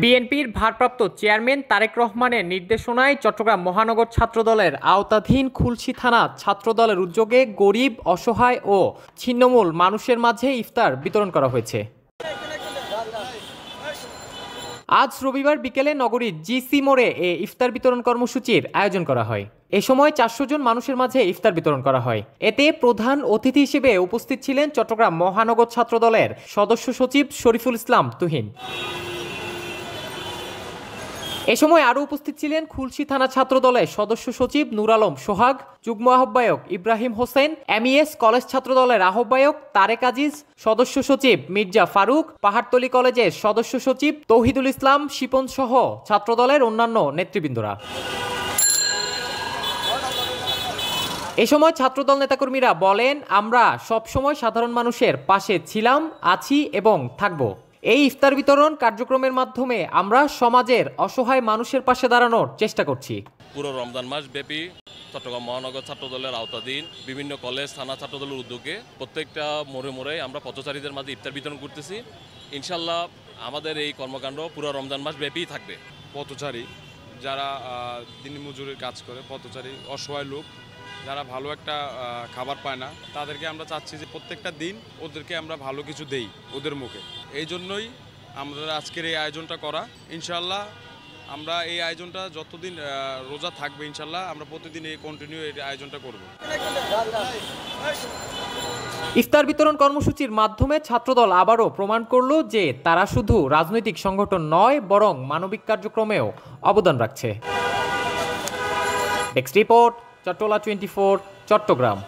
বিএনপির ভারপ্রাপ্ত চেয়ারম্যান তারেক রহমানের নির্দেশনায় চট্টগ্রাম মহানগর ছাত্রদলের আওতাধীন খুলশী থানা ছাত্রদলের উদ্যোগে গরিব, অসহায় ও ছিন্নমূল মানুষের মাঝে ইফতার বিতরণ করা হয়েছে। আজ রবিবার বিকেলে নগরীর জিসি মোড়ে এ ইফতার বিতরণ কর্মসূচির আয়োজন করা হয়। এ সময় 400 জন মানুষের মাঝে ইফতার বিতরণ করা হয়। এতে প্রধান অতিথি হিসেবে উপস্থিত ছিলেন চট্টগ্রাম মহানগর ছাত্রদলের সদস্য সচিব শরীফুল ইসলাম তুহিন। এ সময় আরও উপস্থিত ছিলেন খুলশী থানা ছাত্রদলের সদস্য সচিব নূর আলম সোহাগ, যুগ্ম আহ্বায়ক ইব্রাহিম হোসেন, এমইএস কলেজ ছাত্রদলের আহ্বায়ক তারেক আজিজ, সদস্য সচিব মির্জা ফারুক, পাহাড়তলী কলেজের সদস্য সচিব তৌহিদুল ইসলাম শিপন সহ ছাত্রদলের অন্যান্য নেতৃবৃন্দরা। এ সময় ছাত্রদল নেতাকর্মীরা বলেন, আমরা সবসময় সাধারণ মানুষের পাশে ছিলাম, আছি এবং থাকব। এই ইফতার বিতরণ কার্যক্রমের মাধ্যমে আমরা সমাজের অসহায় মানুষের পাশে দাঁড়ানোর চেষ্টা করছি। পুরো রমজান মাস ব্যাপী চট্টগ্রাম মহানগর ছাত্রদলের আওতাধীন বিভিন্ন কলেজ, থানা ছাত্রদলের উদ্যোগে প্রত্যেকটা মোড়ে মোড়ে আমরা পথচারীদের মাঝে ইফতার বিতরণ করতেছি। ইনশাল্লাহ আমাদের এই কর্মকাণ্ড পুরো রমজান মাস ব্যাপী থাকবে। পথচারী যারা দিনমজুরের কাজ করে, পথচারী অসহায় লোক যারা ভালো একটা খাবার পায় না, তাদেরকে আমরা চাচ্ছি যে প্রত্যেকটা দিন ওদেরকে আমরা ভালো কিছু দেই ওদের মুখে। এই জন্যই আমাদের আজকের এই আয়োজনটা করা। ইনশাল্লাহ আমরা এই আয়োজনটা যতদিন রোজা থাকবে, ইনশাল্লাহ আমরা প্রতিদিন এই কন্টিনিউ এই আয়োজনটা করব। ইফতার বিতরণ কর্মসূচির মাধ্যমে ছাত্রদল আবারও প্রমাণ করল যে তারা শুধু রাজনৈতিক সংগঠন নয়, বরং মানবিক কার্যক্রমেও অবদান রাখছে। Desk report, Chattala 24, Chittagong.